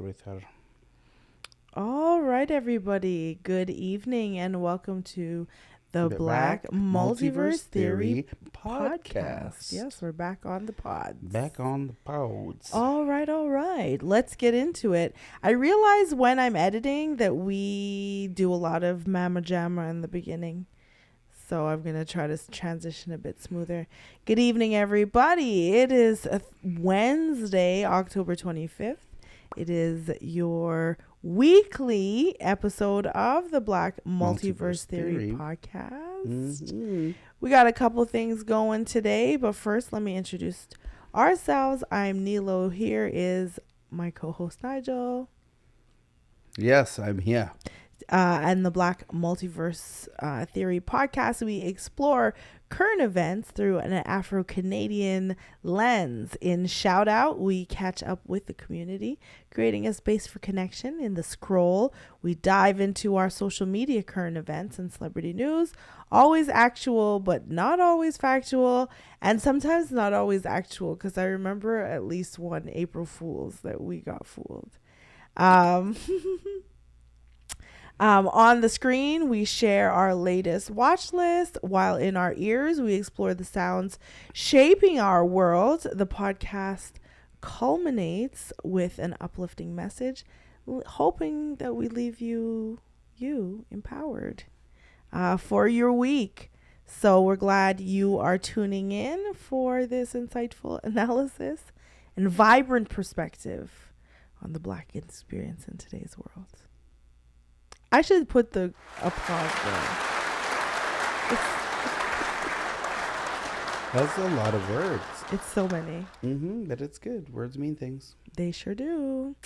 with her. All right, everybody. Good evening and welcome to the Black Multiverse Theory podcast. Yes, we're back on the pods. Back on the pods. All right. Let's get into it. I realize when I'm editing that we do a lot of Mama Jama in the beginning. So I'm going to try to transition a bit smoother. Good evening, everybody. It is Wednesday, October 25th. It is your weekly episode of the Black Multiverse Theory podcast. Mm-hmm. We got a couple things going today, but first let me introduce ourselves. I'm Nilo. Here is my co-host Nigel. Yes, I'm here. And the Black Multiverse Theory podcast, we explore current events through an Afro-Canadian lens. In Shout Out, we catch up with the community, creating a space for connection. In The Scroll, we dive into our social media current events and celebrity news, always actual, but not always factual, and sometimes not always actual, because I remember at least one April Fool's that we got fooled. On the screen, we share our latest watch list, while in our ears, we explore the sounds shaping our world. The podcast culminates with an uplifting message, hoping that we leave you empowered for your week. So we're glad you are tuning in for this insightful analysis and vibrant perspective on the Black experience in today's world. I should put the applause there. That's a lot of words. It's so many. But it's good. Words mean things. They sure do.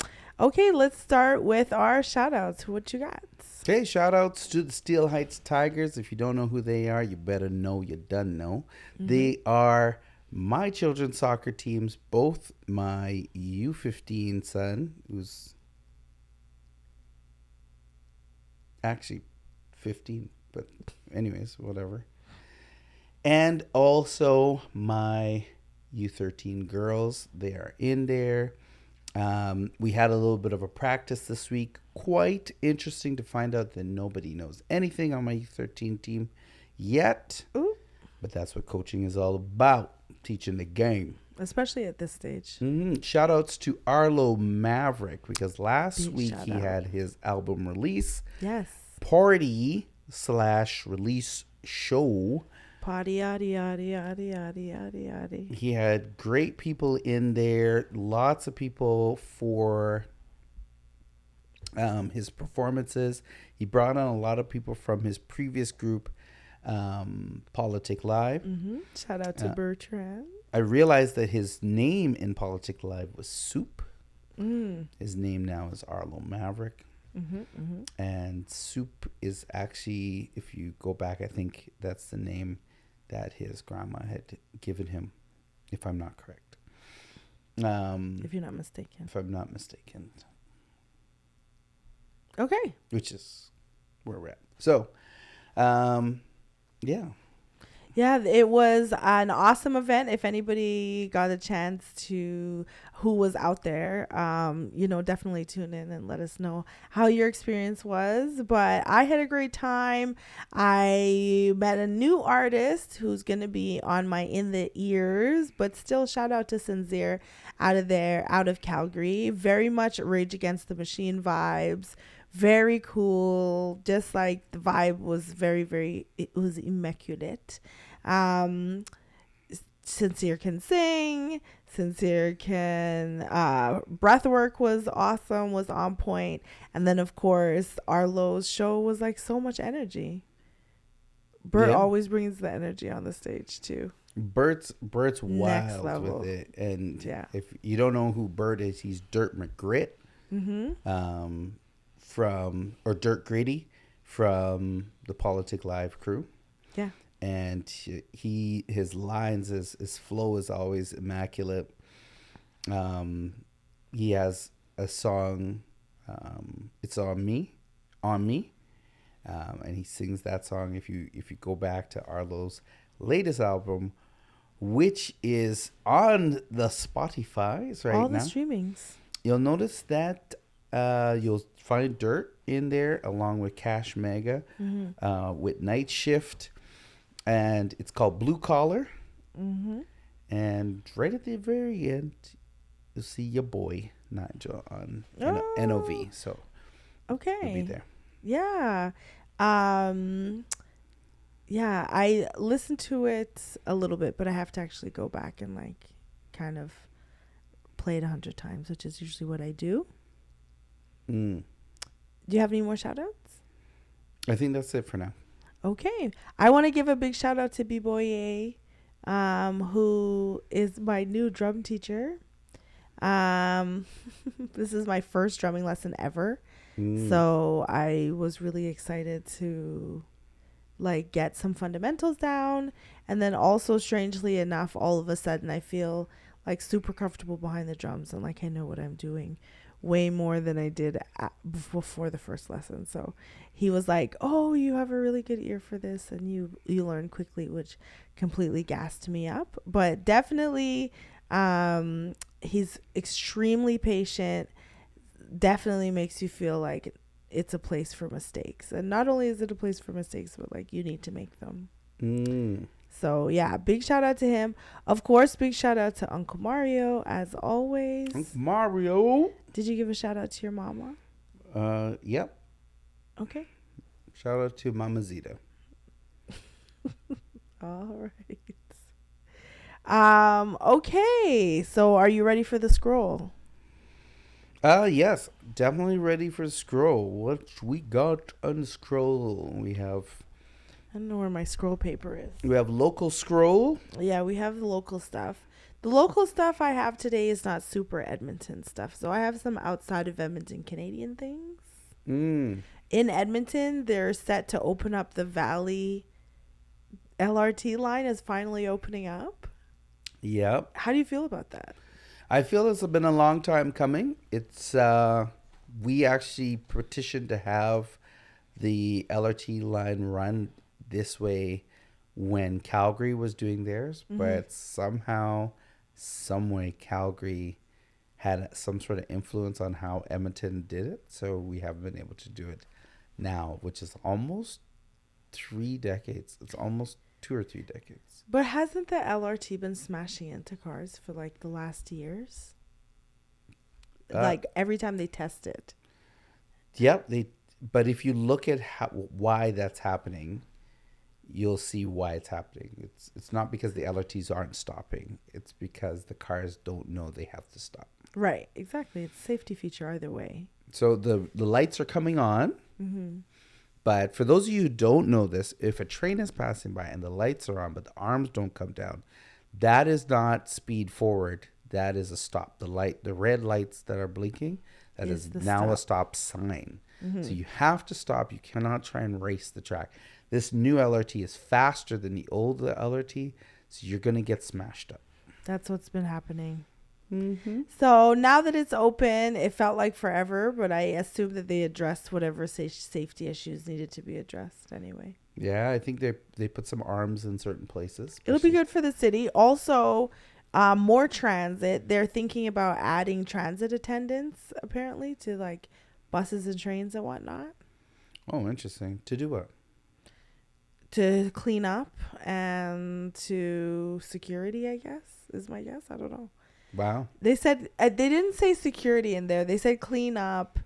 Okay, let's start with our shout outs. What you got? Okay, shout outs to the Steel Heights Tigers. If you don't know who they are, you better know you done know. They are my children's soccer teams, both my U15 son, who's actually 15, but anyways, whatever. And also my U13 girls, they are in there. We had a little bit of a practice this week. Quite interesting to find out that nobody knows anything on my U13 team yet. Ooh. But that's what coaching is all about, teaching the game. Especially at this stage. Shout outs to Arlo Maverick, because last week he out. had his album release. Yes. Party/release show. Party, yaddy, yaddy, yaddy, yaddy, yaddy, yaddy. He had great people in there. Lots of people for his performances. He brought on a lot of people from his previous group, Politic Live. Shout out to Bertrand. I realized that his name in Politic Live was Soup. His name now is Arlo Maverick. And Soup is actually, if you go back, I think that's the name that his grandma had given him, if I'm not correct. If you're not mistaken. If I'm not mistaken. Okay. Which is where we're at. So, yeah. Yeah, it was an awesome event. If anybody got a chance to, who was out there, definitely tune in and let us know how your experience was. But I had a great time. I met a new artist who's going to be on my In the Ears, but still shout out to Sincere out of Calgary. Very much Rage Against the Machine vibes. Very cool. Just like the vibe was it was immaculate. Sincere can sing. Sincere can, breathwork was awesome, was on point. And then of course, Arlo's show was like so much energy. Bert always brings the energy on the stage too. Bert's wild level. with it. And if you don't know who Bert is, he's Dirt McGrit. Dirt Grady from the Politic Live crew. Yeah. And his lines, his flow is always immaculate. He has a song, It's On Me. And he sings that song. If you go back to Arlo's latest album, which is on the Spotify's right now. All the streamings. You'll notice that You'll find dirt in there along with Cash Mega, with Night Shift, and it's called Blue Collar. And right at the very end, you'll see your boy Nigel on NOV. So okay, he'll be there. Yeah. Yeah, I listened to it a little bit, but I have to actually go back and like kind of play it 100 times, which is usually what I do. Do you have any more shout outs? I think that's it for now. Okay. I want to give a big shout out to B-Boy A, who is my new drum teacher. This is my first drumming lesson ever. So I was really excited to like get some fundamentals down, and then also strangely enough, all of a sudden I feel like super comfortable behind the drums and like I know what I'm doing way more than I did before the first lesson. So he was like, oh, you have a really good ear for this and you learn quickly, which completely gassed me up. But definitely he's extremely patient, definitely makes you feel like it's a place for mistakes. And not only is it a place for mistakes, but like you need to make them. So yeah, big shout out to him. Of course, big shout out to Uncle Mario as always. Uncle Mario. Did you give a shout out to your mama? Yep. Okay. Shout out to Mama Zita. All right. Okay. So are you ready for the scroll? Yes, definitely ready for the scroll. What we got on the scroll? We have, I don't know where my scroll paper is. We have local scroll. Yeah, we have the local stuff. The local stuff I have today is not super Edmonton stuff. So I have some outside of Edmonton Canadian things. In Edmonton, they're set to open up the Valley LRT line is finally opening up. Yep. How do you feel about that? I feel it's been a long time coming. It's we actually petitioned to have the LRT line run this way when Calgary was doing theirs, but somehow, some way, Calgary had some sort of influence on how Edmonton did it, so we haven't been able to do it now, which is almost 3 decades. It's almost 2 or 3 decades. But hasn't the LRT been smashing into cars for like the last years? Like every time they test it. Yep. But if you look at why that's happening, you'll see why it's happening. It's not because the LRTs aren't stopping. It's because the cars don't know they have to stop. Right. Exactly. It's a safety feature either way. So the lights are coming on. But for those of you who don't know this, if a train is passing by and the lights are on, but the arms don't come down, that is not speed forward. That is a stop. The red lights that are blinking, that is now a stop sign. So you have to stop. You cannot try and race the track. This new LRT is faster than the old LRT, so you're going to get smashed up. That's what's been happening. So now that it's open, it felt like forever, but I assume that they addressed whatever safety issues needed to be addressed anyway. Yeah, I think they put some arms in certain places. It'll be good for the city. Also, more transit. They're thinking about adding transit attendants, apparently, to like buses and trains and whatnot. Oh, interesting. To do what? To clean up and to security, I guess, is my guess. I don't know. Wow. They said, they didn't say security in there. They said clean up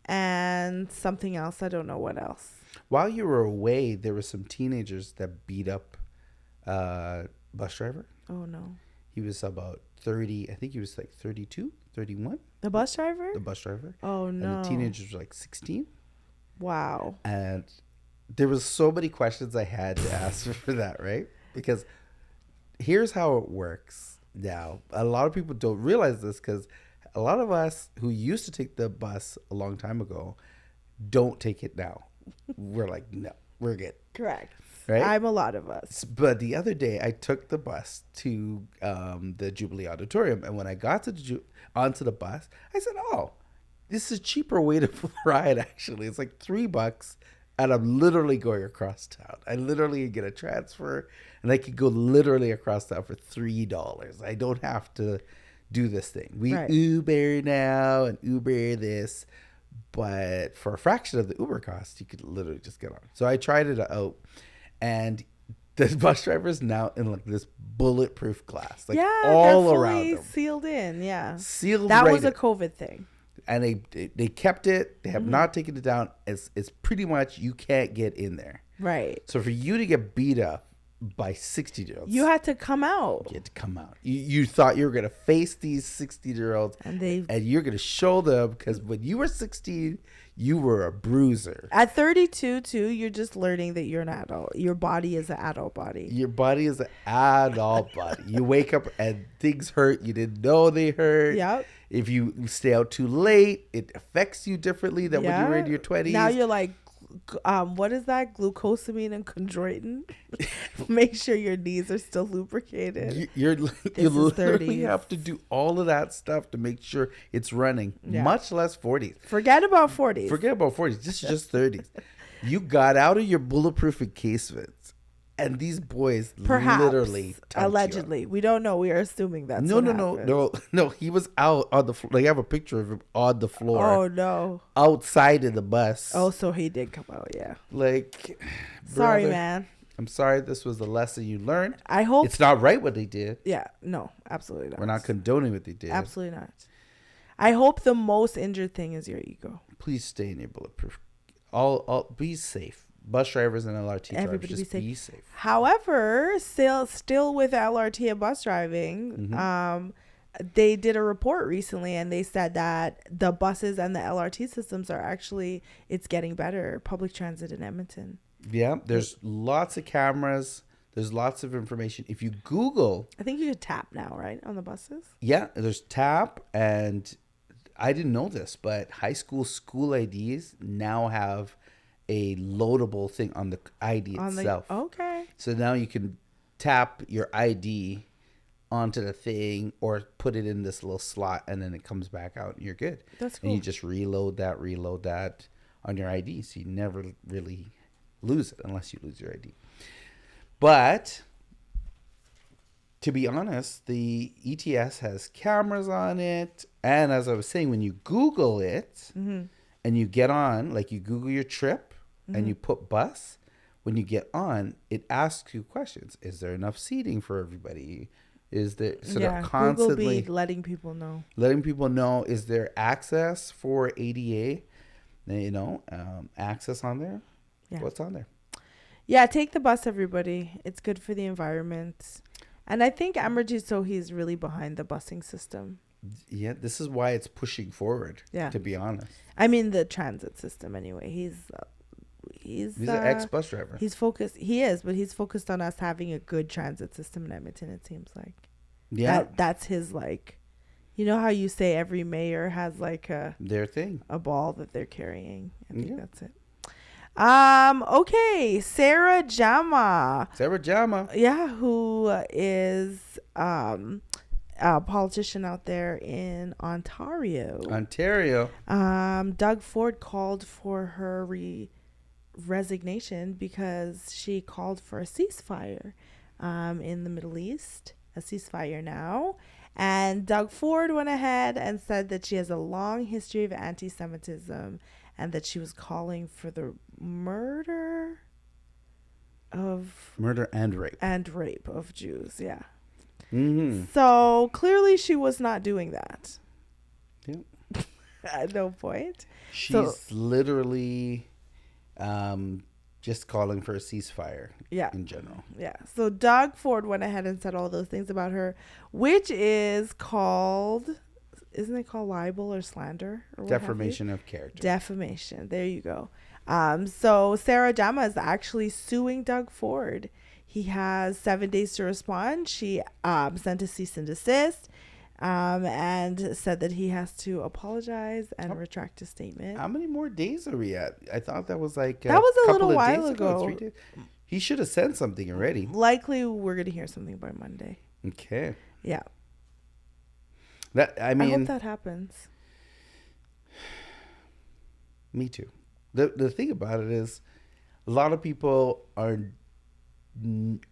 and something else. I don't know what else. While you were away, there were some teenagers that beat up bus driver. Oh, no. He was about 30. I think he was like 32, 31. The bus driver? The bus driver. Oh, no. And the teenagers were like 16. Wow. And there was so many questions I had to ask for that, right? Because here's how it works. Now, a lot of people don't realize this because a lot of us who used to take the bus a long time ago don't take it now. We're like, no, we're good. Correct. Right? I'm a lot of us. But the other day, I took the bus to the Jubilee Auditorium. And when I got to onto the bus, I said, oh, this is a cheaper way to ride, actually. It's like $3. And I'm literally going across town. I literally get a transfer, and I could go literally across town for $3. I don't have to do this thing. We Right. Uber now and Uber this, but for a fraction of the Uber cost, you could literally just get on. So I tried it out, and the bus driver is now in like this bulletproof glass, like Yeah, all they're around fully them, sealed in. Yeah, sealed. that right was a in. COVID thing. And they kept it. They have not taken it down. It's pretty much you can't get in there. Right. So for you to get beat up by 60-year-olds, You had to come out. you had to come out. You thought you were gonna face these 60-year-olds, And you're gonna show them, because when you were 16, you were a bruiser. at 32 too, you're just learning that you're an adult. Your body is an adult body. Your body is an adult body. You wake up and things hurt. You didn't know they hurt. Yep. If you stay out too late, it affects you differently than when you were in your 20s. Now you're like, what is that? Glucosamine and chondroitin. Make sure your knees are still lubricated. You is literally 30s. have to do all of that stuff to make sure it's running, Yeah. much less 40s. Forget about 40s. Forget about 40s. This is just 30s. You got out of your bulletproof encasements, and these boys Perhaps, literally touched you up. allegedly. We don't know. We are assuming that's No. He was out on the floor. Like, I have a picture of him on the floor. Oh, no. Outside of the bus. Oh, so he did come out, yeah. Like, Sorry, brother, man. I'm sorry this was the lesson you learned. I hope. It's not right what they did. Yeah, no, absolutely not. We're not condoning what they did. Absolutely not. I hope the most injured thing is your ego. Please stay in your bulletproof. All be safe. Bus drivers and LRT Everybody drivers, just be safe. However, still with LRT and bus driving, they did a report recently, and they said that the buses and the LRT systems are actually, it's getting better. Public transit in Edmonton. Yeah, there's lots of cameras. There's lots of information. If you Google, I think you could tap now, right, on the buses? yeah, there's tap, and I didn't know this, but high school IDs now have a loadable thing on the ID itself. Okay. So now you can tap your ID onto the thing or put it in this little slot, and then it comes back out and you're good. That's cool. And you just reload that on your ID. So you never really lose it unless you lose your ID. But to be honest, the ETS has cameras on it. And as I was saying, when you Google it and you get on, like you Google your trip and you put bus, when you get on, it asks you questions. Is there enough seating for everybody? Is there, so they're constantly Google be letting people know. Is there access for ADA? Access on there? Yeah. What's on there? Yeah, take the bus, everybody. It's good for the environment. And I think Amarjeet Sohi is really behind the busing system. Yeah, this is why it's pushing forward. Yeah. To be honest, I mean the transit system. Anyway, he's an ex-bus driver. He's focused. He is, but he's focused on us having a good transit system in Edmonton. It seems like. Yeah. That's his like. You know how you say every mayor has like their thing, a ball that they're carrying. I think that's it. Okay, Sarah Jama. Yeah, who is a politician out there in Ontario. Doug Ford called for her resignation because she called for a ceasefire in the Middle East, a ceasefire now. And Doug Ford went ahead and said that she has a long history of anti-Semitism and that she was calling for the murder and rape of Jews. Yeah. Mm-hmm. So clearly she was not doing that. Yep. At no point. She's literally just calling for a ceasefire. Yeah. In general. Yeah. So Doug Ford went ahead and said all those things about her, which is called, isn't it called libel or slander? Or defamation of character. Defamation. There you go. So Sarah Jama is actually suing Doug Ford. He has 7 days to respond. She sent a cease and desist and said that he has to apologize and retract his statement. How many more days are we at? I thought that was like that was a little while ago. 3 days. He should have sent something already. Likely we're going to hear something by Monday. Okay. Yeah. I mean, I hope that happens. Me too. The thing about it is a lot of people are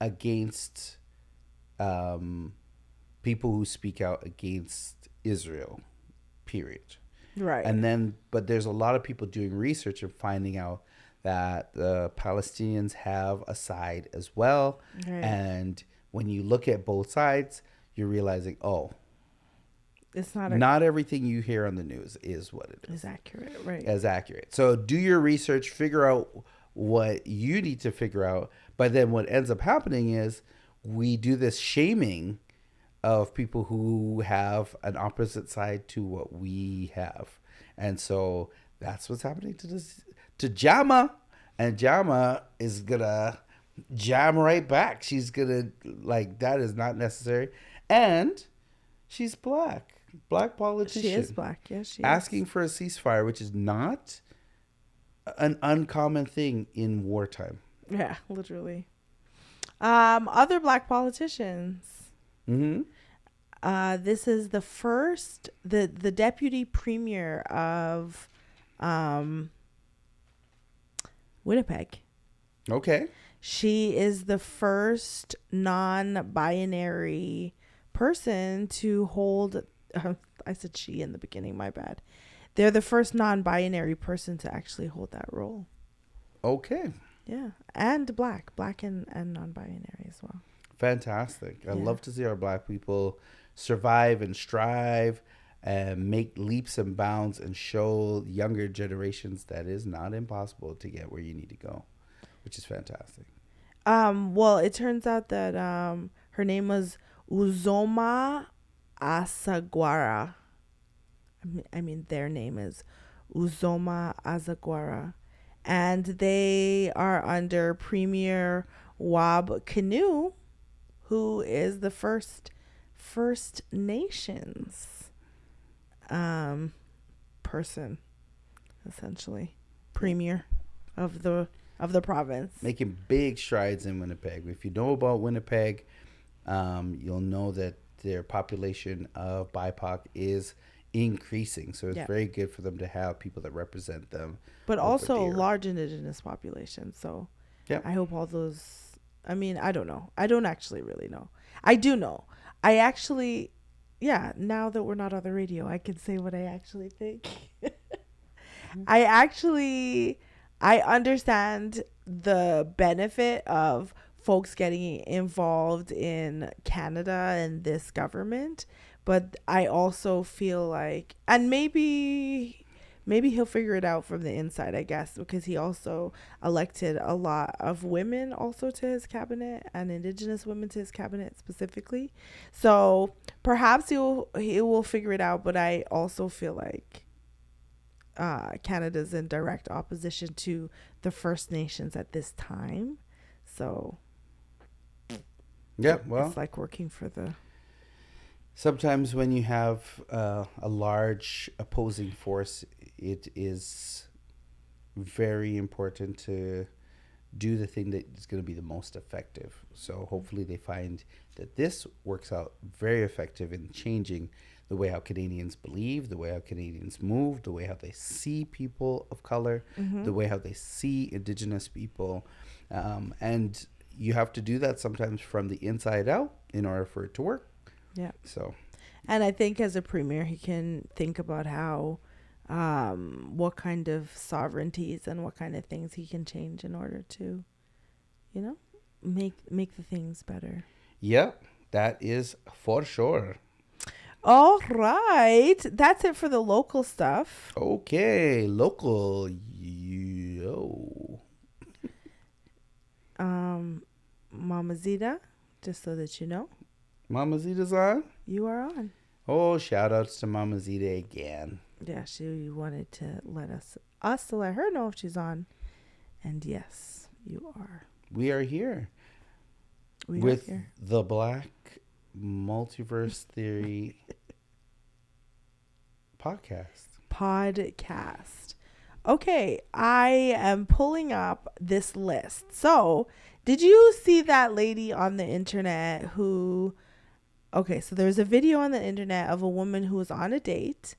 against people who speak out against Israel, period. Right. And then, but there's a lot of people doing research and finding out that the Palestinians have a side as well. Right. And when you look at both sides, you're realizing, oh, it's not everything you hear on the news is what it is. Is accurate, right? As accurate. So do your research, figure out what you need to figure out. But then what ends up happening is we do this shaming of people who have an opposite side to what we have. And so that's what's happening to Jama. And Jama is gonna jam right back. She's gonna, like, that is not necessary. And she's black politician. She is black. Yes, she asking is. for a ceasefire, which is not an uncommon thing in wartime. Yeah, literally. Other black politicians. Mm-hmm. This is the first, the deputy premier of Winnipeg. Okay. She is the first non-binary person to hold. I said she in the beginning. My bad. They're the first non-binary person to actually hold that role. Okay. Yeah, and black and non-binary as well. Fantastic. I Yeah. love to see our black people survive and strive and make leaps and bounds and show younger generations that it is not impossible to get where you need to go, which is fantastic. Well, it turns out that her name was Uzoma Asagwara. I mean, their name is Uzoma Asagwara. And they are under Premier Wab Canoe, who is the First Nations person, essentially. Premier of the province. Making big strides in Winnipeg. If you know about Winnipeg, you'll know that their population of BIPOC is increasing. So it's very good for them to have people that represent them. But also a large indigenous population. So I hope all those, I mean, I don't know. I don't actually really know. I do know. I actually, now that we're not on the radio, I can say what I actually think. I understand the benefit of folks getting involved in Canada and this government, but I also feel like, and maybe he'll figure it out from the inside, I guess, because he also elected a lot of women also to his cabinet, and indigenous women to his cabinet specifically. So perhaps he will figure it out, but I also feel like Canada's in direct opposition to the First Nations at this time. So it's like working for the... Sometimes when you have a large opposing force, it is very important to do the thing that is going to be the most effective. So hopefully they find that this works out very effective in changing the way how Canadians believe, the way how Canadians move, the way how they see people of color, the way how they see Indigenous people. And you have to do that sometimes from the inside out in order for it to work. Yeah. So, and I think as a premier, he can think about how, what kind of sovereignties and what kind of things he can change in order to, make the things better. Yeah, that is for sure. All right. That's it for the local stuff. Okay, local. Yo. Mama Zita, just so that you know. Mama Zita's on? You are on. Oh, shout outs to Mama Zita again. Yeah, she wanted to let us to let her know if she's on. And yes, you are. We are here. With the Black Multiverse Theory podcast. Okay, I am pulling up this list. So, did you see that lady on the internet who... Okay, so there's a video on the internet of a woman who was on a date,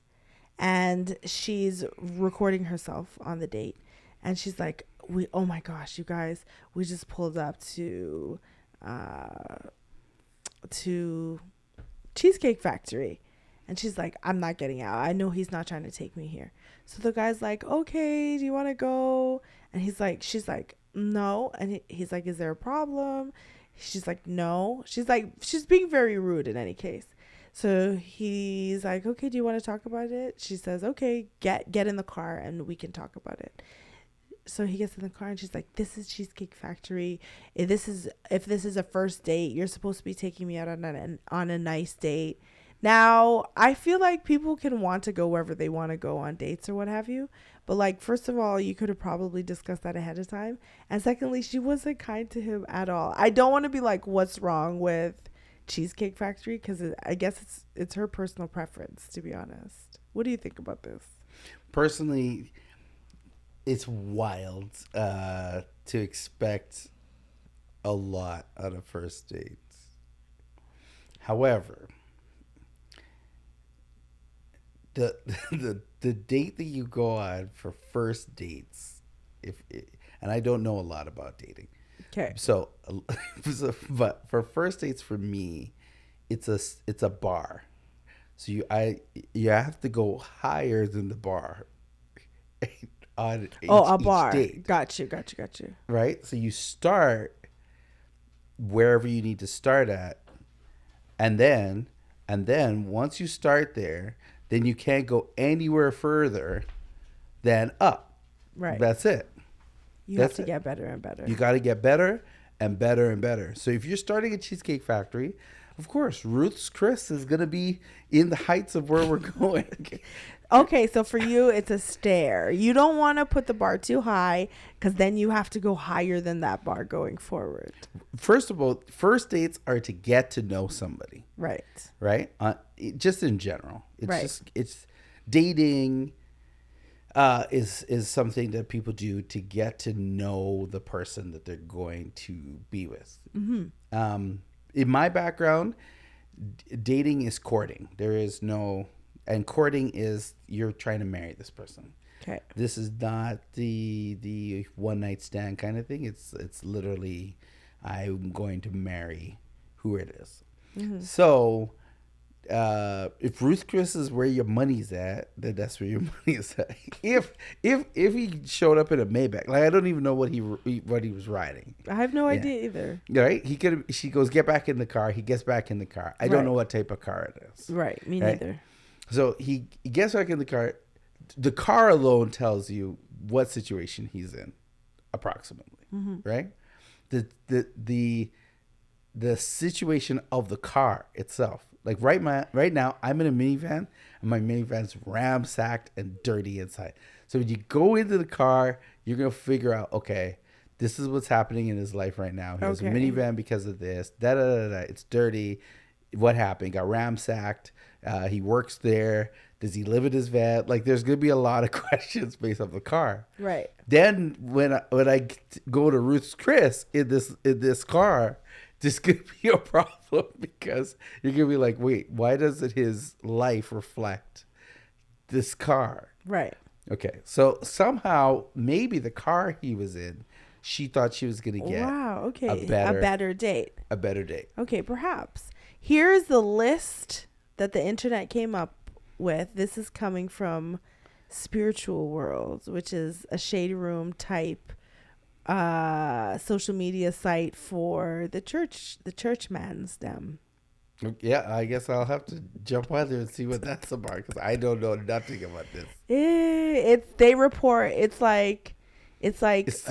and she's recording herself on the date. And she's like, oh my gosh, you guys, we just pulled up to Cheesecake Factory. And she's like, I'm not getting out. I know he's not trying to take me here. So the guy's like, okay, do you want to go? And she's like, no. And he's like, is there a problem? She's like, no. She's being very rude in any case. So he's like, okay, do you want to talk about it? She says, okay, get in the car and we can talk about it. So he gets in the car and she's like, this is Cheesecake Factory. If this is a first date, you're supposed to be taking me out on a nice date. Now, I feel like people can want to go wherever they want to go on dates or what have you. But like, first of all, you could have probably discussed that ahead of time. And secondly, she wasn't kind to him at all. I don't want to be like, what's wrong with Cheesecake Factory? Because I guess it's her personal preference, to be honest. What do you think about this? Personally, it's wild to expect a lot out of first dates. However, the date that you go on for first dates, and I don't know a lot about dating. Okay. So but for first dates for me, it's a bar. So you have to go higher than the bar on a each bar. date. Got you. Right? So you start wherever you need to start at, and then once you start there, then you can't go anywhere further than up. Right. That's it. You have to get better and better. You got to get better and better and better. So if you're starting at Cheesecake Factory, of course, Ruth's Chris is going to be in the heights of where we're going. Okay, so for you, it's a stair. You don't want to put the bar too high because then you have to go higher than that bar going forward. First of all, first dates are to get to know somebody. Right. Right? Just in general. It's dating is something that people do to get to know the person that they're going to be with. Mm-hmm. In my background, dating is courting. And courting is you're trying to marry this person. Okay. This is not the one night stand kind of thing. It's literally I'm going to marry who it is. Mm-hmm. So if Ruth Chris is where your money's at, then that's where your money is at. If he showed up in a Maybach, like I don't even know what he was riding. I have no idea either. Right? She goes, get back in the car. He gets back in the car. I don't know what type of car it is. Right. Me neither. So he gets back in the car. The car alone tells you what situation he's in, approximately. Mm-hmm. Right? The situation of the car itself. Like right now, I'm in a minivan, and my minivan's ramsacked and dirty inside. So when you go into the car, you're gonna figure out, okay, this is what's happening in his life right now. He has a minivan because of this. It's dirty. What happened? Got ramsacked. He works there. Does he live in his van? Like, there's gonna be a lot of questions based off the car. Right. Then when I go to Ruth's Chris in this car, there's gonna be a problem because you're gonna be like, wait, why doesn't his life reflect this car? Right. Okay. So somehow maybe the car he was in, she thought she was gonna get a better date. Okay, perhaps. Here's the list that the internet came up with. This is coming from Spiritual World, which is a shade room type social media site for the church man's them. Yeah, I guess I'll have to jump on there and see what that's about because I don't know nothing about this. They report it's the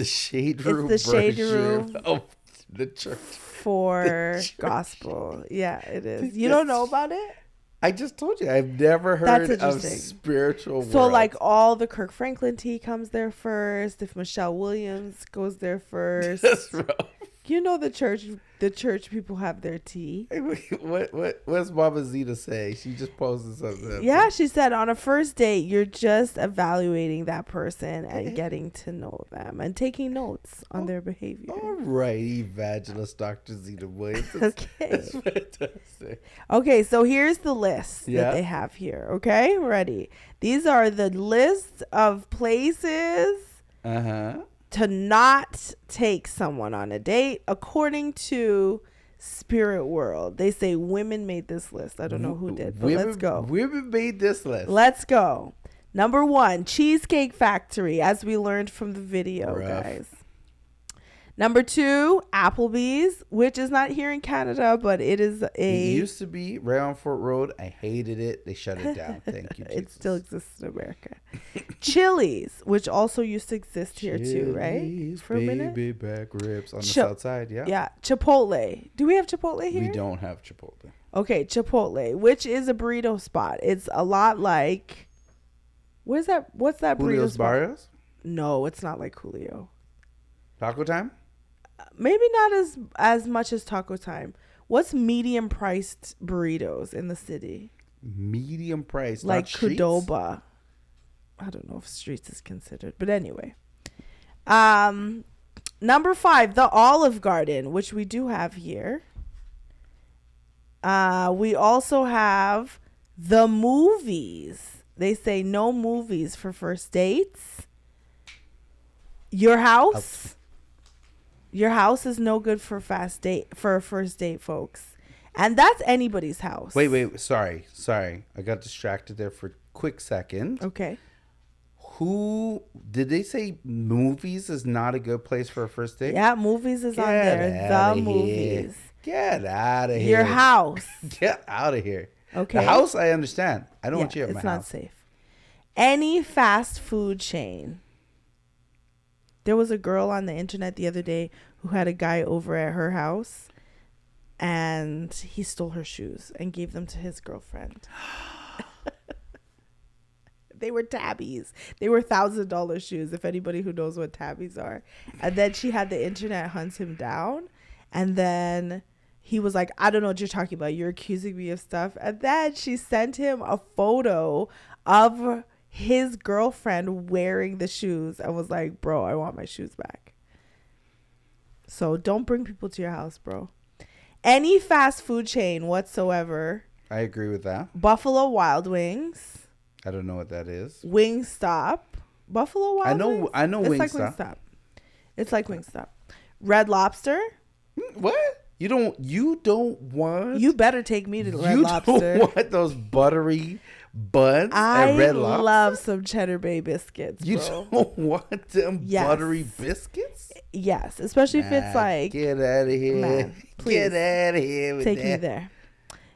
shade room. It's the shade room of the church for gospel. Yeah, it is. You don't know about it? I just told you I've never heard of Spiritual World. So like all the Kirk Franklin tea comes there first. If Michelle Williams goes there first, that's rough. You know the church people have their tea. What's Mama Zita say? She just posted something. Yeah, she said on a first date, you're just evaluating that person and getting to know them and taking notes on their behavior. All right, Evangelist Dr. Zita Williams. Okay. That's fantastic. Okay, so here's the list that they have here. Okay, ready? These are the list of places. To not take someone on a date according to Spirit World. They say women made this list. I don't know who did, but let's go. Women made this list. Let's go. Number 1, Cheesecake Factory, as we learned from the video, guys. Number 2, Applebee's, which is not here in Canada, but it is It used to be right on Fort Road. I hated it. They shut it down. Thank you, Jesus. It still exists in America. Chili's, which also used to exist here too, right? For a minute. Baby back ribs on the south side, yeah. Yeah, Chipotle. Do we have Chipotle here? We don't have Chipotle. Okay, Chipotle, which is a burrito spot. It's a lot like, what's that burrito Julio's spot? Barrios? No, it's not like Julio. Taco Time? Maybe not as much as Taco Time. What's medium priced burritos in the city? Medium price, like Streets? Qdoba. I don't know if Streets is considered, but anyway. Number 5, the Olive Garden, which we do have here. We also have the movies. They say no movies for first dates. Your house. Your house is no good for a first date, folks. And that's anybody's house. Wait. Sorry. I got distracted there for a quick second. Okay. Who did they say movies is not a good place for a first date? Yeah, movies is on there. The movies. Get out of here. Your house. Get out of here. Okay. The house, I understand. I don't want you at my house. It's not safe. Any fast food chain. There was a girl on the internet the other day who had a guy over at her house, and he stole her shoes and gave them to his girlfriend. They were tabbies. They were $1,000 shoes, if anybody who knows what tabbies are. And then she had the internet hunt him down, and then he was like, I don't know what you're talking about. You're accusing me of stuff. And then she sent him a photo of his girlfriend wearing the shoes and was like, bro, I want my shoes back. So don't bring people to your house, bro. Any fast food chain whatsoever. I agree with that. Buffalo Wild Wings. I don't know what that is. Wingstop. Buffalo Wild Wings? I know It's Wingstop. like Wingstop. It's like Wingstop. Red Lobster. What? You don't want? You better take me to Red Lobster. You don't want those buttery buns at Red Lobster? I love some Cheddar Bay biscuits, bro. You don't want them buttery biscuits? Yes, especially if it's like... Get out of here. Man, please. Get out of here with Take me there.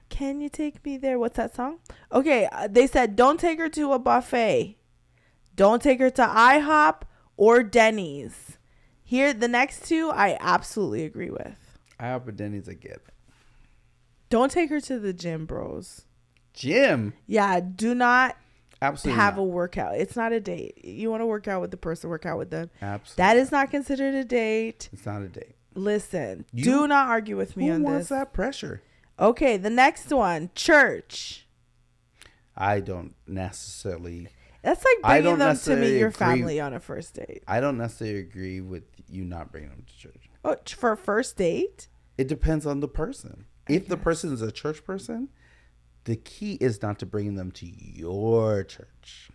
Can you take me there? What's that song? Okay, they said don't take her to a buffet. Don't take her to IHOP or Denny's. Here, the next two, I absolutely agree with. IHOP or Denny's, I get it. Don't take her to the gym, bros. Gym? Yeah, do not have a workout. It's not a date. You want to work out with the person, work out with them. Absolutely. That is not considered a date. It's not a date. Listen, do not argue with me on this. Who wants that pressure? Okay, the next one, church. I don't necessarily. That's like bringing them to meet your family on a first date. I don't necessarily agree with you not bringing them to church. Oh, for a first date? It depends on the person. If the person is a church person, the key is not to bring them to your church.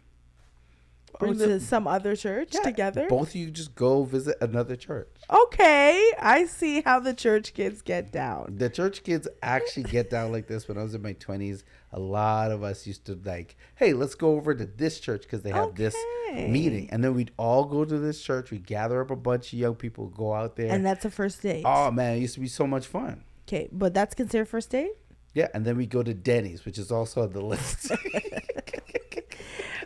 To some other church together? Both of you just go visit another church. Okay, I see how the church kids get down. The church kids actually get down like this. When I was in my 20s, a lot of us used to like, hey, let's go over to this church because they have this meeting. And then we'd all go to this church. We'd gather up a bunch of young people, go out there. And that's a first date. Oh, man, it used to be so much fun. Okay, but that's considered first date? Yeah, and then we go to Denny's, which is also on the list.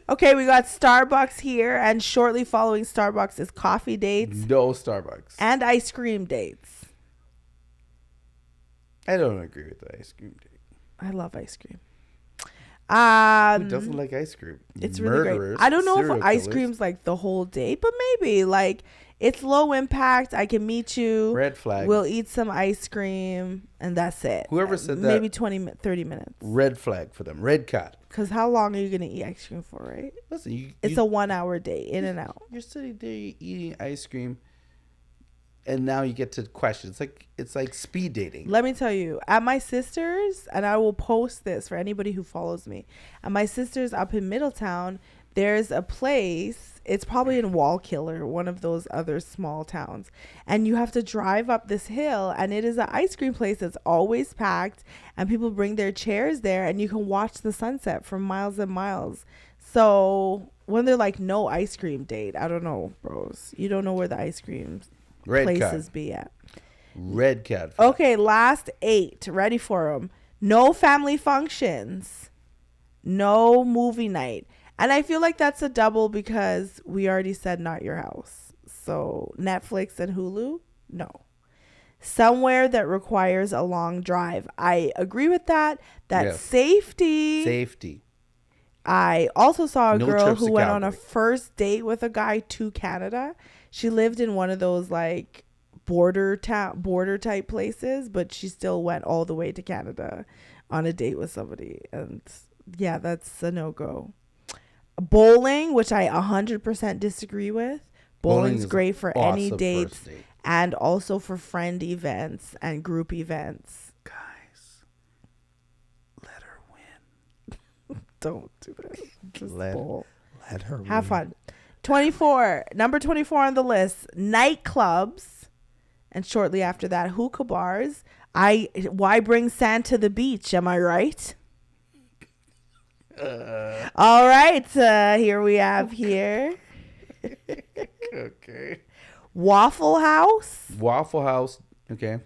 Okay, we got Starbucks here, and shortly following Starbucks is coffee dates. No Starbucks. And ice cream dates. I don't agree with the ice cream date. I love ice cream. Who doesn't like ice cream? It's really great. I don't know if ice cream's like the whole day, but maybe like it's low impact. I can meet you. Red flag. We'll eat some ice cream and that's it. Whoever said that. Maybe 30 minutes. Red flag for them. Red card. Because how long are you going to eat ice cream for, right? Listen, it's a 1 hour day, in and out. You're sitting there eating ice cream, and now you get to question. It's like speed dating. Let me tell you, at my sister's, and I will post this for anybody who follows me. At my sister's up in Middletown, there's a place. It's probably in Wallkiller, one of those other small towns. And you have to drive up this hill, and it is an ice cream place that's always packed, and people bring their chairs there, and you can watch the sunset from miles and miles. So when they're like, no ice cream date, I don't know, bros. You don't know where the ice cream places be at. Red Cat. Okay, last 8. Ready for them. No family functions. No movie night. And I feel like that's a double because we already said not your house. So Netflix and Hulu, no. Somewhere that requires a long drive. I agree with that. That's safety. Safety. I also saw a girl who went Calgary. on a first date with a guy to Canada. She lived in one of those like border type places, but she still went all the way to Canada on a date with somebody. And yeah, that's a no-go. Bowling, which I 100% disagree with. Bowling's great for any dates and also for friend events and group events. Guys, let her win. Don't do that. Just bowl. Let her Have win. fun. 24. Number 24 on the list. Nightclubs. And shortly after that, hookah bars. Why bring sand to the beach? Am I right? All right. Here we have here. Okay. Waffle House. Waffle House. Okay.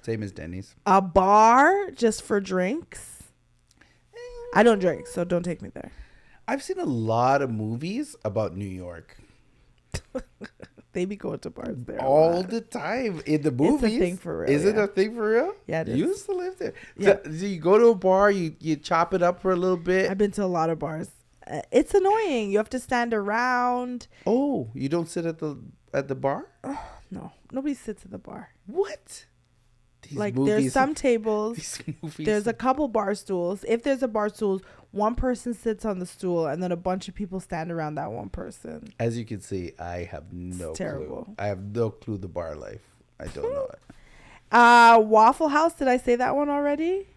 Same as Denny's. A bar just for drinks. I don't drink, so don't take me there. I've seen a lot of movies about New York. They be going to bars there all the time in the movies. It's a thing for real. Is it a thing for real? Yeah, it is. You used to live there. Yeah. So you go to a bar, you chop it up for a little bit. I've been to a lot of bars. It's annoying. You have to stand around. Oh, you don't sit at the bar? Oh, no, nobody sits at the bar. What? These like movies, there's some tables. These movies. There's a couple bar stools. If there's a bar stool, one person sits on the stool, and then a bunch of people stand around that one person. As you can see, I have no clue. Terrible. I have no clue the bar life. I don't know it. Waffle House. Did I say that one already?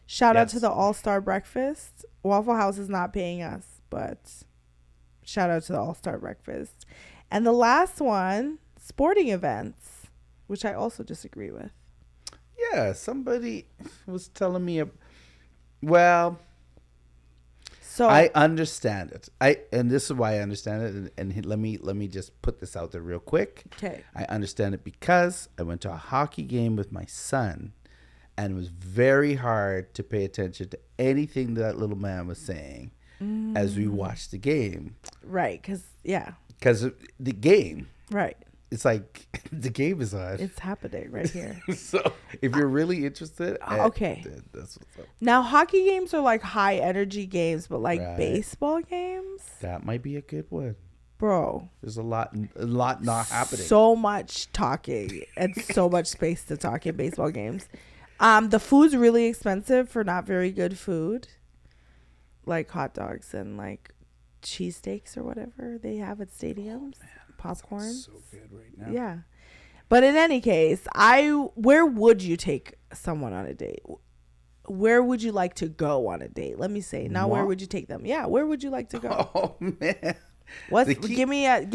Shout out Yes. to the All-Star Breakfast. Waffle House is not paying us, but shout out to the All-Star Breakfast. And the last one, sporting events, which I also disagree with. Yeah, somebody was telling me. Well, So I understand it. And this is why I understand it. And let me just put this out there real quick. okay. I understand it because I went to a hockey game with my son, and it was very hard to pay attention to anything that little man was saying as we watched the game. Right, because Because the game, right, it's like the game is on. it's happening right here. So if you're really interested, Okay. that's what's up. Now hockey games are like high energy games, but like Right. baseball games, That might be a good one. bro. There's a lot not happening. So much talking and so much space to talk in baseball games. The food's really expensive for not very good food, like hot dogs and like cheesesteaks or whatever they have at stadiums. Popcorn. So good right now. Yeah. But in any case, where would you take someone on a date? Where would you like to go on a date? Let me say. Now, where Moi? would you take them? Yeah, where would you like to go? Oh man. Give me a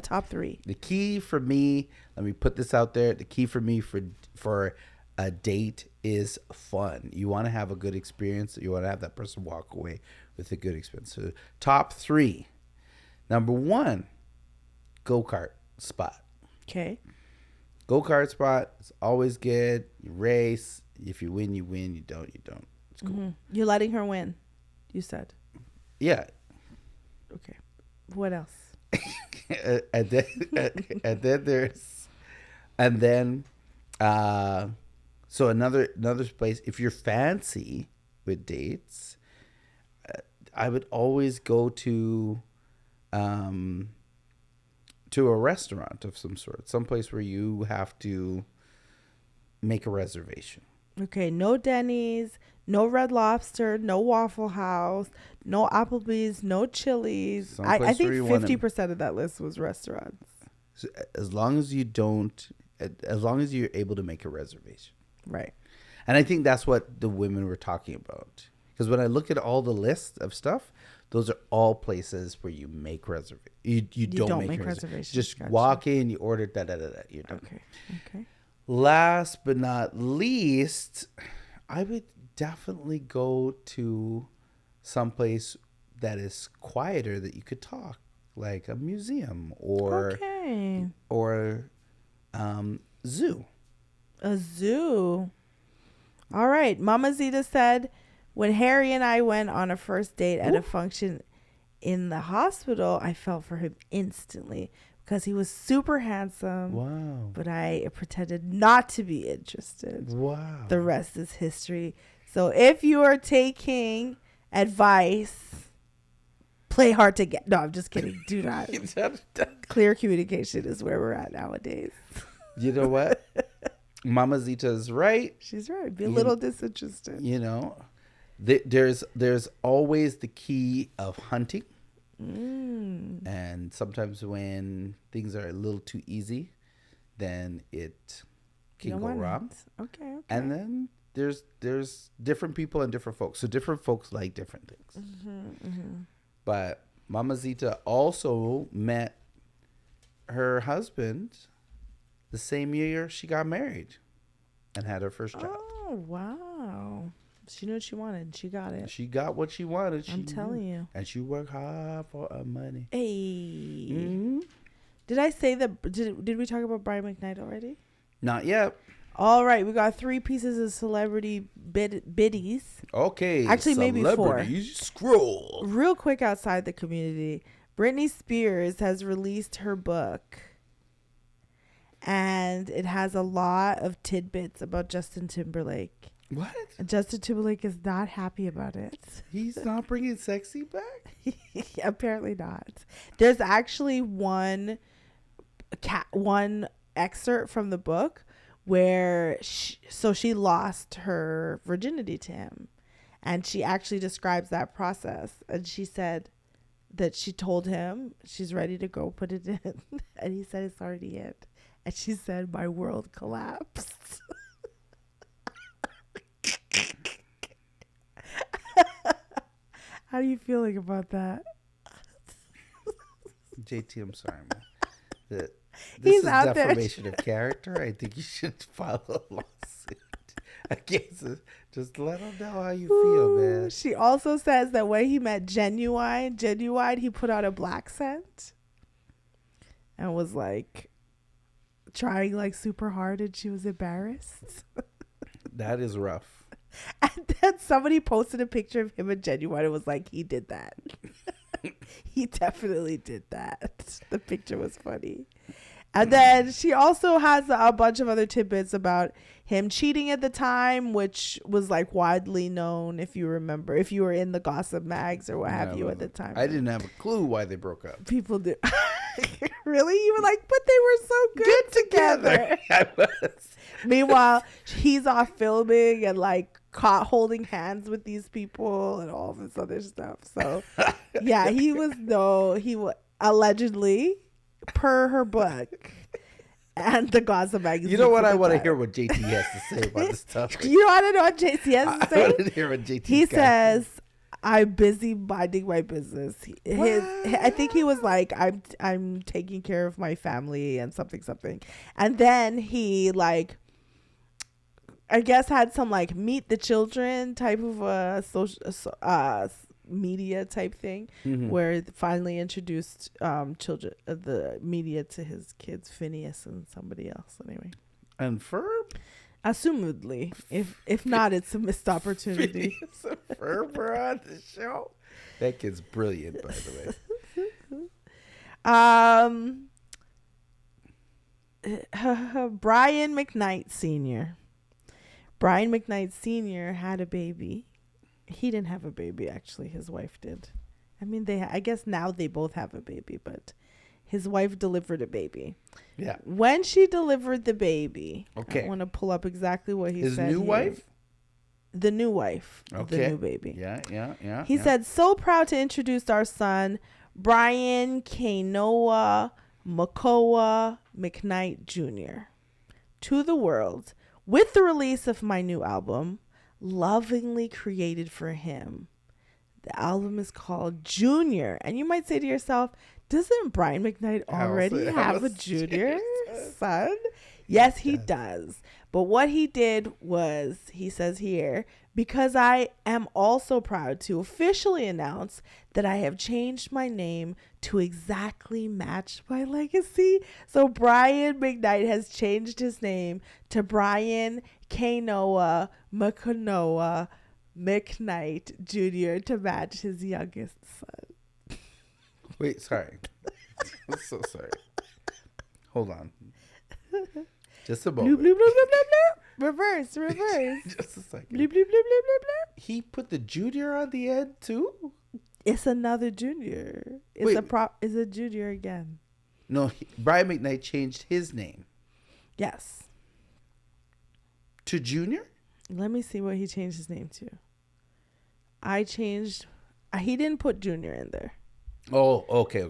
top 3. The key for me, let me put this out there. The key for me for a date is fun. You want to have a good experience. You want to have that person walk away with a good experience. So top 3. Number 1, go-kart spot. Okay. Go-kart spot is always good. You race. If you win, you win. You don't, you don't. It's cool. Mm-hmm. You're letting her win, you said. Yeah. Okay. What else? and then there's so another place, if you're fancy with dates, I would always go to a restaurant of some sort, someplace where you have to make a reservation. Okay, no Denny's, no Red Lobster, no Waffle House, no Applebee's, no Chili's. I think 50% of that list was restaurants. So as long as you're able to make a reservation. Right. And I think that's what the women were talking about. Because when I look at all the list of stuff, Those are all places where you make reservations. You don't make reservations. Just Gotcha. walk in, you order, you're done. Okay. Last but not least, I would definitely go to someplace that is quieter that you could talk, like a museum or zoo. A zoo. All right. Mama Zita said, when Harry and I went on a first date at a function in the hospital, I fell for him instantly because he was super handsome. Wow. But I pretended not to be interested. Wow. The rest is history. So if you are taking advice, play hard to get. No, I'm just kidding. Do not. Clear communication is where we're at nowadays. You know what? Mama Zita is right. She's right. Be a little disinterested. You know, there's always the key of hunting. And sometimes when things are a little too easy, then it can go wrong. Okay. And then there's different people and different folks. So different folks like different things. But Mama Zita also met her husband the same year she got married and had her first child. Oh, wow. She knew what she wanted. She got it. She got what she wanted. I'm telling you. And she worked hard for her money. Hey. Mm-hmm. Did I say that? Did we talk about Brian McKnight already? Not yet. All right. We got 3 pieces of celebrity biddies. Okay. Actually, maybe 4. Scroll. Real quick outside the community. Britney Spears has released her book. And it has a lot of tidbits about Justin Timberlake. What? And Justin Timberlake is not happy about it. He's not bringing sexy back? Apparently not. There's actually one excerpt from the book where she lost her virginity to him. And she actually describes that process. And she said that she told him she's ready to go put it in. And he said it's already in. And she said, my world collapsed. How are you feeling about that? JT, I'm sorry, man. He's is out defamation there. of character. I think you should file a lawsuit against it. Just let him know how you feel, man. She also says that when he met Genuine, he put out a black scent and was like trying like super hard, and she was embarrassed. That is rough. And then somebody posted a picture of him and Genuine and was like, he did that. He definitely did that. The picture was funny. And then she also has a bunch of other tidbits about him cheating at the time, which was like widely known, if you remember, if you were in the gossip mags or what have you at the time. I didn't have a clue why they broke up. People do. Really? You were like, but they were so good together. I was. Meanwhile, he's off filming and like caught holding hands with these people and all this other stuff. So yeah, he was allegedly, per her book and the gossip magazine. You know what? I want to hear what JT has to say about this stuff. You want to know what JT has to say? I want to hear what JT He says, I'm busy minding my business. I think he was like, I'm taking care of my family and something. And then he like, I guess had some like meet the children type of a social media type thing, where it finally introduced children, the media to his kids, Phineas and somebody else. Anyway, and Ferb, assumedly, if not, it's a missed opportunity. Phineas and Ferb are on the show. That kid's brilliant, by the way. Brian McKnight Sr. Brian McKnight Sr. had a baby. He didn't have a baby, actually. His wife did. I mean, I guess now they both have a baby, but his wife delivered a baby. Yeah. When she delivered the baby, okay. I want to pull up exactly what he said. His new wife? The new wife. Okay. The new baby. Yeah. He said, so proud to introduce our son, Brian Kainoa Makoa McKnight Jr. to the world with the release of my new album, lovingly created for him. The album is called Junior. And you might say to yourself, doesn't Brian McKnight already have a junior son? Yes, he does. But what he did was, he says here, because I am also proud to officially announce that I have changed my name to exactly match my legacy. So Brian McKnight has changed his name to Brian Kanoa McKnight Jr. to match his youngest son. Wait, sorry. I'm so sorry. Hold on. Just a moment. Bloop, bloop, bloop, bloop, bloop, bloop. Reverse. Just a second. Bloop, bloop, bloop, bloop, bloop, bloop. He put the junior on the end too? It's another junior. It's a junior again. No, Brian McKnight changed his name. Yes. To Junior? Let me see what he changed his name to. He didn't put Junior in there. Oh, okay.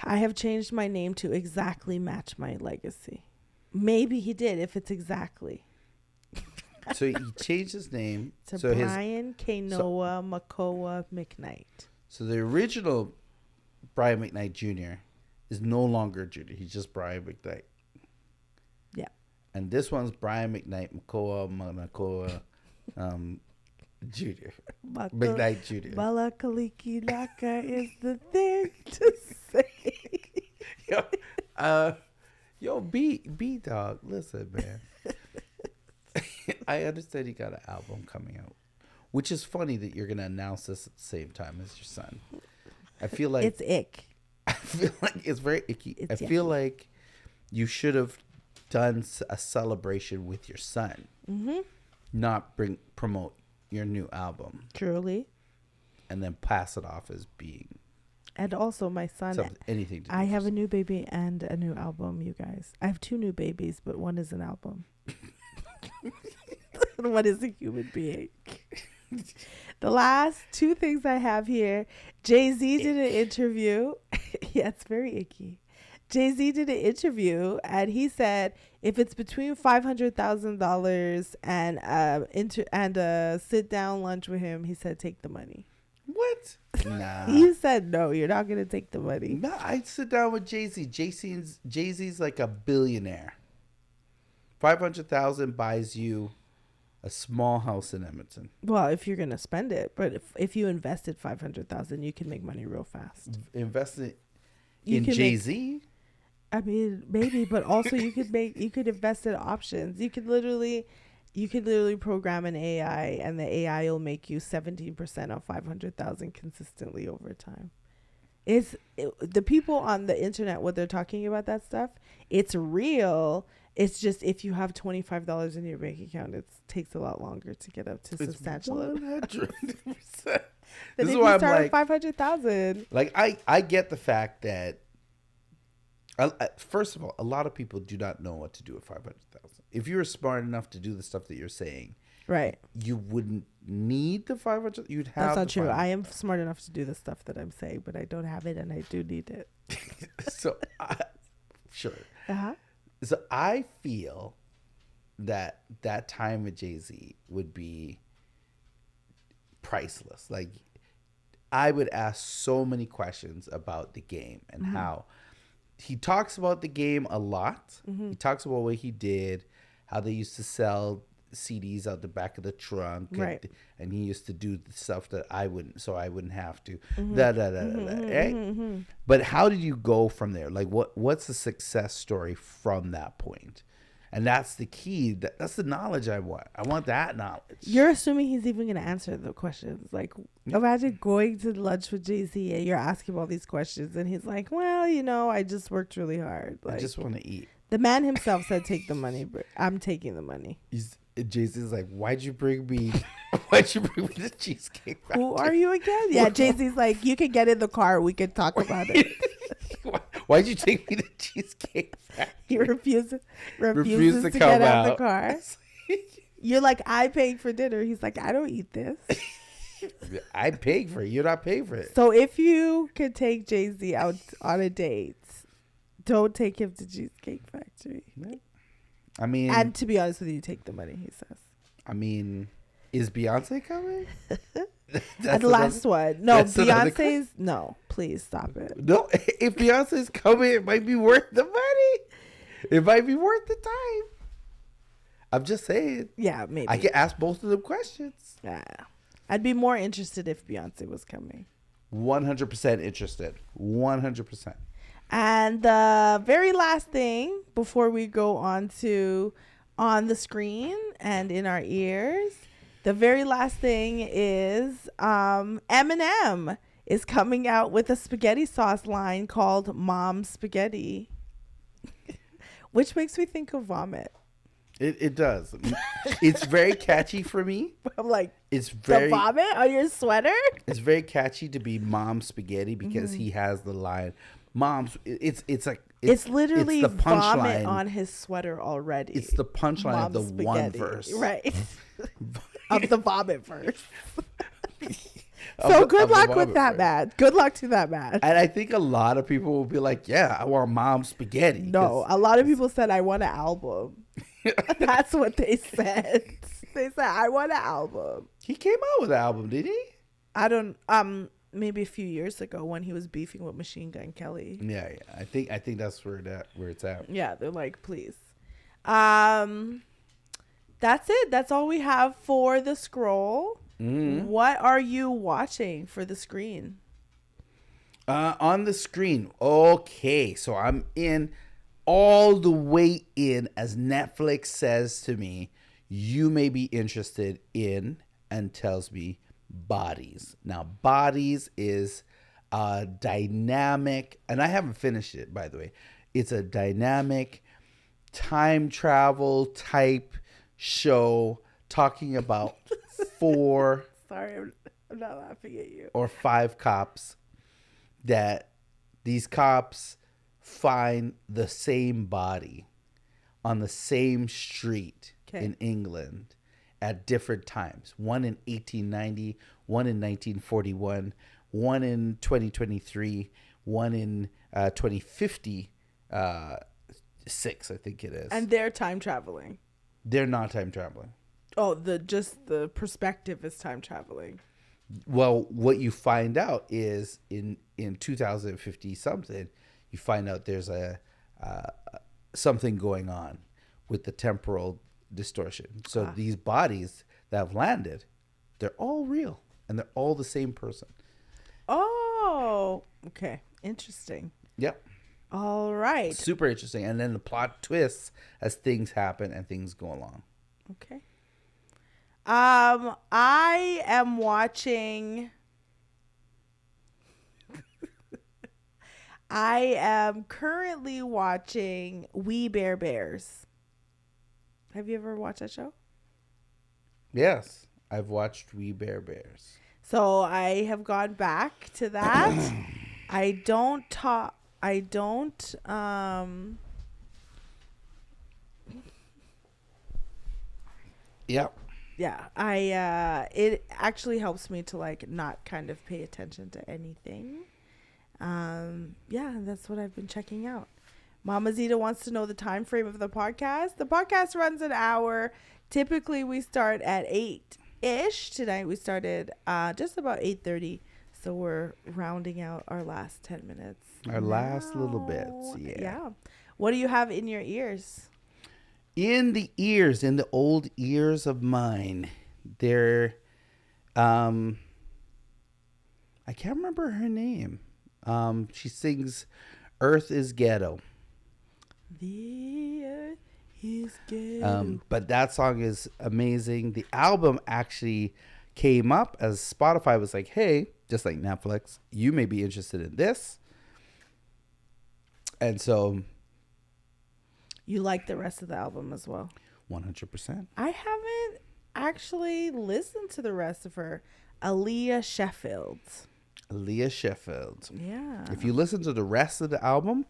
I have changed my name to exactly match my legacy. Maybe he did, if it's exactly. So he changed his name to Brian Kanoa Makoa McKnight. So the original Brian McKnight Jr. is no longer Junior. He's just Brian McKnight. Yeah. And this one's Brian McKnight Makoa Jr. McKnight Jr. Malakaliki Naka is the thing to say. Yo, B dog, listen, man. I understand you got an album coming out, which is funny that you're gonna announce this at the same time as your son. I feel like it's ick. I feel like it's very icky. I yucky. feel like you should have done a celebration with your son, not promote your new album. Truly. And then pass it off as being. And also my son. Anything. I have a new baby and a new album, you guys. I have 2 new babies, but one is an album. And one is a human being. The last 2 things I have here. Jay-Z did an interview. Yeah, it's very icky. Jay-Z did an interview and he said if it's between $500,000 and a sit down lunch with him, he said take the money. What? Nah. He said no, you're not gonna take the money. Nah, I'd sit down with Jay-Z. Jay-Z's like a billionaire. 500,000 buys you a small house in Edmonton. Well, if you're gonna spend it, but if you invested 500,000, you can make money real fast. Invest it in Jay-Z. I mean, maybe, but also you could invest in options. You could literally program an AI, and the AI will make you 17% of 500,000 consistently over time. The people on the internet, what they're talking about that stuff, it's real. It's just if you have $25 in your bank account, it takes a lot longer to get up to substantial. 100%. This is why I'm like 500,000. Like I get the fact that. First of all, a lot of people do not know what to do with 500,000. If you were smart enough to do the stuff that you're saying, right, you wouldn't need the 500. You'd have. That's not true. I am smart enough to do the stuff that I'm saying, but I don't have it, and I do need it. So, sure. So I feel that time with Jay-Z would be priceless. Like, I would ask so many questions about the game and how. He talks about the game a lot. He talks about what he did, how they used to sell CDs out the back of the trunk, right? And he used to do the stuff that I wouldn't have to. Right? But how did you go from there? Like, what's the success story from that point? And that's the key. That's the knowledge I want. I want that knowledge. You're assuming he's even going to answer the questions. Like, imagine going to lunch with Jay-Z and you're asking all these questions. And he's like, well, I just worked really hard. Like, I just want to eat. The man himself said, take the money. But I'm taking the money. Jay-Z's like, why'd you bring me the Cheesecake Factory? Who are you again? Yeah, Jay-Z's like, you can get in the car. We can talk about it. Why'd you take me to Cheesecake Factory? He refuses to get out of the car. You're like, I paying for dinner. He's like, I don't eat this. I'm paying for it. You're not paying for it. So if you could take Jay-Z out on a date, don't take him to Cheesecake Factory. I mean, and to be honest with you, take the money, he says. I mean, Is Beyonce coming? And the last one. No, Beyonce's. No, please stop it. No, if Beyonce's coming, it might be worth the money. It might be worth the time. I'm just saying. Yeah, maybe. I can ask both of them questions. Yeah. I'd be more interested if Beyonce was coming. 100% interested. 100%. And the very last thing before we go on to on the screen and in our ears, the very last thing is Eminem is coming out with a spaghetti sauce line called Mom Spaghetti, which makes me think of vomit. It does. It's very catchy for me. I'm like, it's very the vomit on your sweater? It's very catchy to be Mom Spaghetti because he has the line, Mom's. It's like it's literally it's the vomit on his sweater already. It's the punchline of the spaghetti. One verse, right? Of the vomit verse. So good luck with that, man. Good luck to that man. And I think a lot of people will be like, "Yeah, I want Mom Spaghetti." No, a lot of people said, "I want an album." That's what they said. They said, "I want an album." He came out with an album, did he? I don't. Maybe a few years ago when he was beefing with Machine Gun Kelly. Yeah. I think that's where it's at. Yeah, they're like, please. That's it. That's all we have for the scroll. Mm-hmm. What are you watching for the screen? On the screen. Okay, so I'm in all the way in, as Netflix says to me, you may be interested in, and tells me, Bodies. Now, Bodies is a dynamic, and I haven't finished it, by the way. It's a dynamic time travel type show talking about four Sorry, I'm not laughing at you. Or 5 cops that these cops find the same body on the same street in England at different times. One in 1890, one in 1941, one in 2023, one in 2056, I think it is. And they're time traveling. They're not time traveling. Oh, the perspective is time traveling. Well, what you find out is in 2050 something, you find out there's a something going on with the temporal distortion. So these bodies that have landed, they're all real and they're all the same person. Oh, okay. Interesting. Yep. All right. Super interesting. And then the plot twists as things happen and things go along. Okay. I am watching. I am currently watching We Bare Bears. Have you ever watched that show? Yes, I've watched We Bare Bears. So I have gone back to that. Yep. Yeah, it actually helps me to like not kind of pay attention to anything. Yeah, that's what I've been checking out. Mama Zita wants to know the time frame of the podcast. The podcast runs an hour. Typically, we start at 8-ish. Tonight, we started just about 8:30. So we're rounding out our last 10 minutes. Our last little bits, Yeah. What do you have in your ears? In the ears, in the old ears of mine, there, I can't remember her name. She sings "Earth is Ghetto." The earth is ghetto. But that song is amazing. The album actually came up as Spotify was like, hey, just like Netflix, you may be interested in this. And so... You like the rest of the album as well? 100%. I haven't actually listened to the rest of her. Aaliyah Sheffield. Yeah. If you listen to the rest of the album,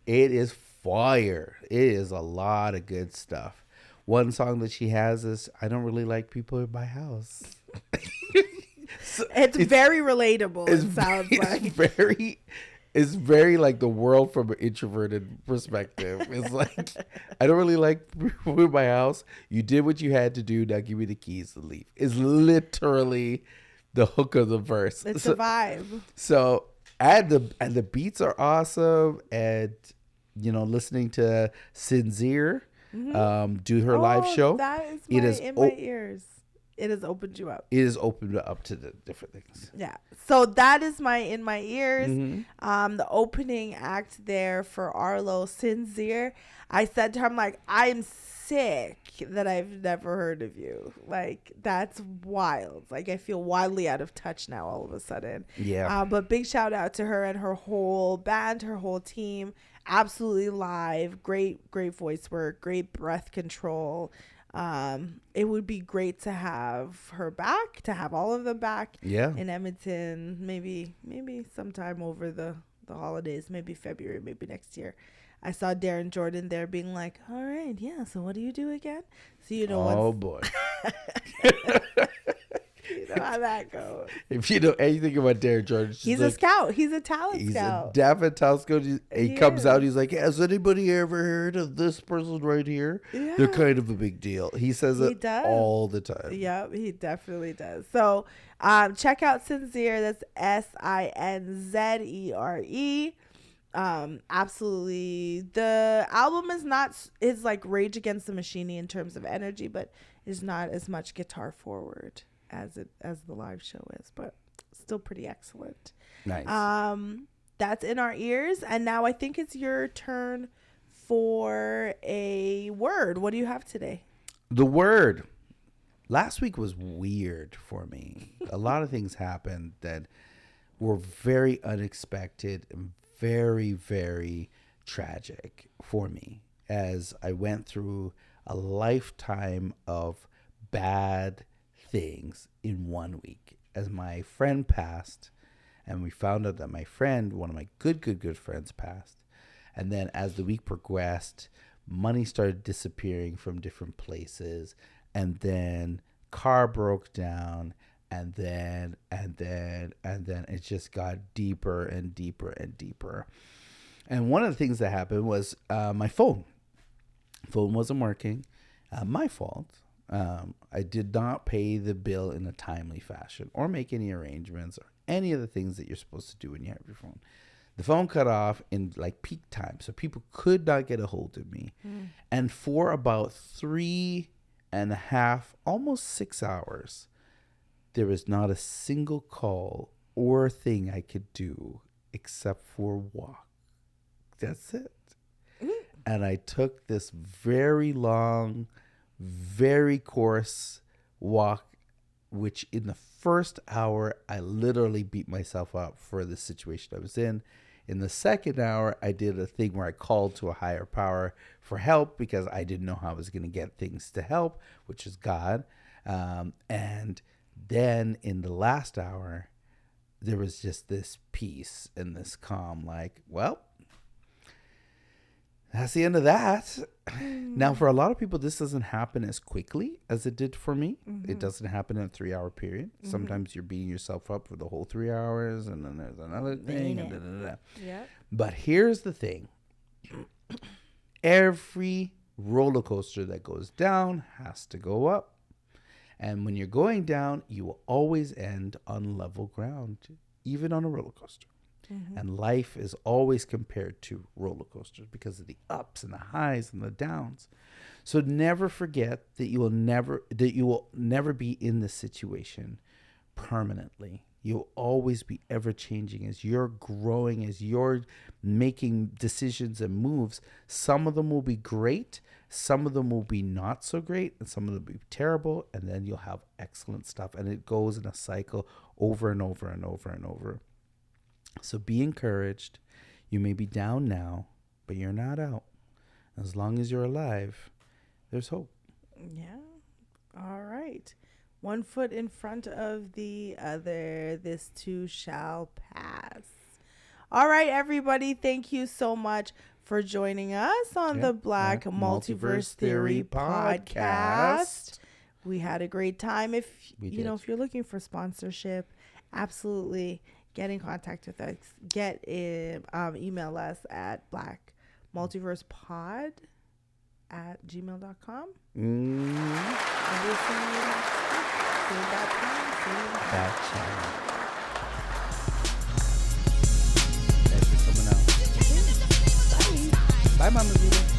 it is fire. It is a lot of good stuff. One song that she has is, I don't really like people in my house. It's very relatable, it sounds like. It's very like the world from an introverted perspective. It's like, I don't really like moving my house. You did what you had to do. Now give me the keys to leave. It's literally the hook of the verse. It's a vibe. So and the beats are awesome. And listening to Sincere do her live show. That is in my ears. It has opened you up. It has opened up to the different things. Yeah. So that is in my ears. Mm-hmm. The opening act there for Arlo, Sincere. I said to her, I'm like, I'm sick that I've never heard of you. Like, that's wild. Like, I feel wildly out of touch now all of a sudden. Yeah. But big shout out to her and her whole band, her whole team. Absolutely live. Great voice work. Great breath control. It would be great to have her back, to have all of them back in Edmonton, maybe sometime over the holidays, maybe February, maybe next year. I saw Darren Jordan there being like, all right, yeah, so what do you do again? So oh boy. You know how that goes. If you know anything about Darren Jordan, he's a scout. He's a talent scout. He's a definite talent scout. He comes out. He's like, has anybody ever heard of this person right here? Yeah. They're kind of a big deal. He says it all the time. Yep, he definitely does. So check out Sincere. That's Sinzere. Absolutely. The album is like Rage Against the Machine in terms of energy, but is not as much guitar forward as the live show is, but still pretty excellent. Nice. That's in our ears, and now I think it's your turn for a word. What do you have today? The word. Last week was weird for me. A lot of things happened that were very unexpected and very, very tragic for me as I went through a lifetime of bad things in 1 week. As my friend passed, and we found out that my friend, one of my good friends, passed. And then as the week progressed, money started disappearing from different places, and then car broke down, and then it just got deeper and deeper and deeper. And one of the things that happened was my phone wasn't working. My fault. I did not pay the bill in a timely fashion or make any arrangements or any of the things that you're supposed to do when you have your phone. The phone cut off in like peak time, so people could not get a hold of me. And for about 3.5, almost 6 hours, there was not a single call or thing I could do except for walk. That's it. And I took this very long, very coarse walk, which in the first hour, I literally beat myself up for the situation I was in. In the second hour, I did a thing where I called to a higher power for help because I didn't know how I was going to get things to help, which is God. And then in the last hour, there was just this peace and this calm, like, well, that's the end of that. Now, for a lot of people, this doesn't happen as quickly as it did for me. It doesn't happen in a 3-hour period. Sometimes you're beating yourself up for the whole 3 hours, and then there's another thing. And Yeah. But here's the thing. Every roller coaster that goes down has to go up. And when you're going down, you will always end on level ground, even on a roller coaster. And life is always compared to roller coasters because of the ups and the highs and the downs. So never forget that you will never be in this situation permanently. You'll always be ever changing as you're growing, as you're making decisions and moves. Some of them will be great, some of them will be not so great, and some of them will be terrible, and then you'll have excellent stuff. And it goes in a cycle over and over and over and over. So be encouraged. You may be down now, but you're not out. As long as you're alive, there's hope. Yeah. All right. One foot in front of the other. This too shall pass. All right, everybody. Thank you so much for joining us on the Black Multiverse Theory podcast. We had a great time. If you're looking for sponsorship, absolutely get in contact with us. Email us at blackmultiversepod@gmail.com. And we'll see you next week. Same bad time, same Bad channel. Thanks for coming out. Bye. Bye, Mama Zita.